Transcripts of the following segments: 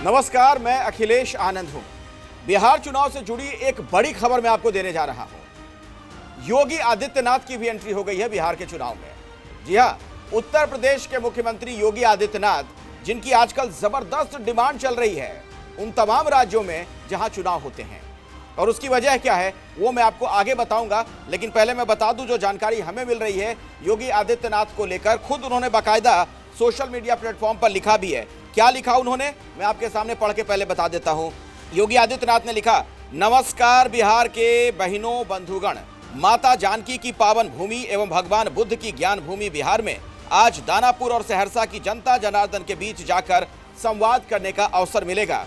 नमस्कार, मैं अखिलेश आनंद हूं। बिहार चुनाव से जुड़ी एक बड़ी खबर मैं आपको देने जा रहा हूं। योगी आदित्यनाथ की भी एंट्री हो गई है बिहार के चुनाव में। जी हां, उत्तर प्रदेश के मुख्यमंत्री योगी आदित्यनाथ, जिनकी आजकल जबरदस्त डिमांड चल रही है उन तमाम राज्यों में जहां चुनाव होते हैं, और उसकी वजह क्या है वो मैं आपको आगे बताऊंगा। लेकिन पहले मैं बता दूं, जो जानकारी हमें मिल रही है योगी आदित्यनाथ को लेकर, खुद उन्होंने बाकायदा सोशल मीडिया प्लेटफॉर्म पर लिखा भी है। क्या लिखा उन्होंने, मैं आपके सामने पढ़ के पहले बता देता हूं। योगी आदित्यनाथ ने लिखा, नमस्कार बिहार के बहनों बंधुगण, माता जानकी की पावन भूमि एवं भगवान बुद्ध की ज्ञान भूमि बिहार में आज दानापुर और सहरसा की जनता जनार्दन के बीच जाकर संवाद करने का अवसर मिलेगा।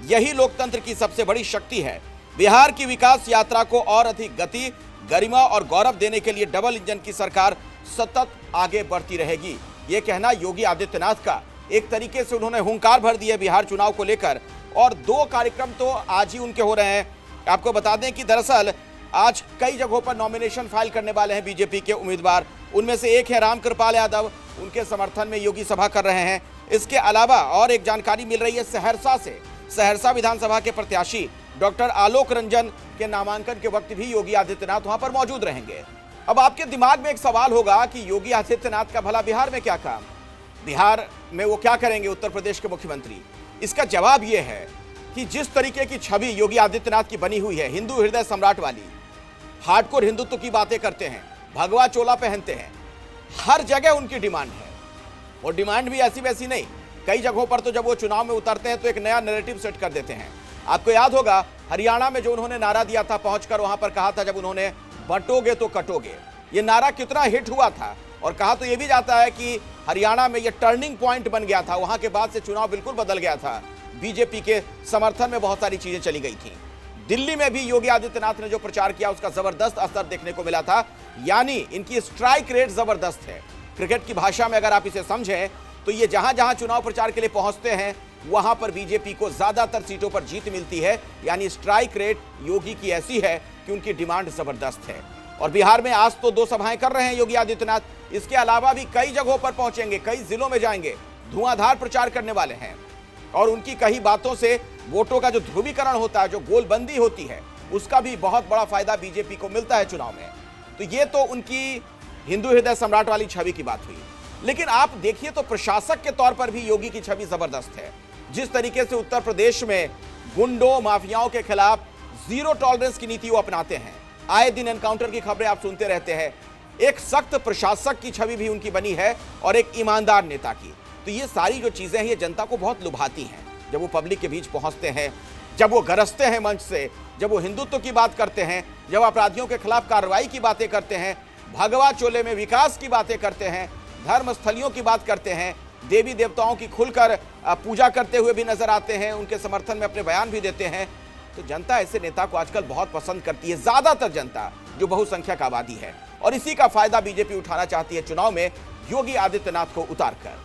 यही लोकतंत्र की सबसे बड़ी शक्ति है। बिहार की विकास यात्रा को और अधिक गति, गरिमा और गौरव देने के लिए डबल इंजन की सरकार सतत आगे बढ़ती रहेगी। ये कहना योगी आदित्यनाथ का, एक तरीके से उन्होंने हुंकार भर दिया बिहार चुनाव को लेकर। और दो कार्यक्रम तो आज ही उनके हो रहे हैं। आपको बता दें कि दरअसल आज कई जगहों पर नॉमिनेशन फाइल करने वाले हैं बीजेपी के उम्मीदवार। उनमें से एक है रामकृपाल यादव, उनके समर्थन में योगी सभा कर रहे हैं। इसके अलावा और एक जानकारी मिल रही है सहरसा से। सहरसा विधानसभा के प्रत्याशी डॉक्टर आलोक रंजन के नामांकन के वक्त भी योगी आदित्यनाथ वहां पर मौजूद रहेंगे। अब आपके दिमाग में एक सवाल होगा कि योगी आदित्यनाथ का भला बिहार में क्या काम, बिहार में वो क्या करेंगे उत्तर प्रदेश के मुख्यमंत्री। इसका जवाब ये है कि जिस तरीके की छवि योगी आदित्यनाथ की बनी हुई है, हिंदू हृदय सम्राट वाली, हार्डकोर हिंदुत्व की बातें करते हैं, भगवा चोला पहनते हैं, हर जगह उनकी डिमांड है। और डिमांड भी ऐसी वैसी नहीं, कई जगहों पर तो जब वो चुनाव में उतरते हैं तो एक नया नैरेटिव सेट कर देते हैं। आपको याद होगा हरियाणा में जो उन्होंने नारा दिया था, पहुंचकर वहां पर कहा था जब उन्होंने, बंटोगे तो कटोगे, ये नारा कितना हिट हुआ था। और कहा तो ये भी जाता है कि हरियाणा में ये टर्निंग पॉइंट बन गया था, वहां के बाद से चुनाव बिल्कुल बदल गया था। बीजेपी के समर्थन में बहुत सारी चीजें चली गई थी। दिल्ली में भी योगी आदित्यनाथ ने जो प्रचार किया उसका जबरदस्त असर देखने को मिला था। यानी इनकी स्ट्राइक रेट जबरदस्त है। क्रिकेट की भाषा में अगर आप इसे समझें तो ये जहां जहां चुनाव प्रचार के लिए पहुंचते हैं वहां पर बीजेपी को ज्यादातर सीटों पर जीत मिलती है। यानी स्ट्राइक रेट योगी की ऐसी है कि उनकी डिमांड जबरदस्त है। और बिहार में आज तो 2 सभाएं कर रहे हैं योगी आदित्यनाथ, इसके अलावा भी कई जगहों पर पहुंचेंगे, कई जिलों में जाएंगे, धुआंधार प्रचार करने वाले हैं। और उनकी कई बातों से वोटों का जो ध्रुवीकरण होता है, जो गोलबंदी होती है, उसका भी बहुत बड़ा फायदा बीजेपी को मिलता है चुनाव में। तो ये तो उनकी हिंदू हृदय सम्राट वाली छवि की बात हुई। लेकिन आप देखिए तो प्रशासक के तौर पर भी योगी की छवि जबरदस्त है। जिस तरीके से उत्तर प्रदेश में गुंडों माफियाओं के खिलाफ जीरो टॉलरेंस की नीति वो अपनाते हैं, आए दिन एनकाउंटर की खबरें आप सुनते रहते हैं। एक सख्त प्रशासक की छवि भी उनकी बनी है और एक ईमानदार नेता की। तो ये सारी जो चीजें हैं ये जनता को बहुत लुभाती हैं। जब वो पब्लिक के बीच पहुंचते हैं, जब वो गरजते हैं मंच से, जब वो हिंदुत्व की बात करते हैं, जब अपराधियों के खिलाफ कार्रवाई की बातें करते हैं, भगवा चोले में विकास की बातें करते हैं, धर्म स्थलियों की बात करते हैं, देवी देवताओं की खुलकर पूजा करते हुए भी नजर आते हैं, उनके समर्थन में अपने बयान भी देते हैं, तो जनता ऐसे नेता को आजकल बहुत पसंद करती है। ज्यादातर जनता जो बहुसंख्यक आबादी है, और इसी का फायदा बीजेपी उठाना चाहती है चुनाव में योगी आदित्यनाथ को उतारकर।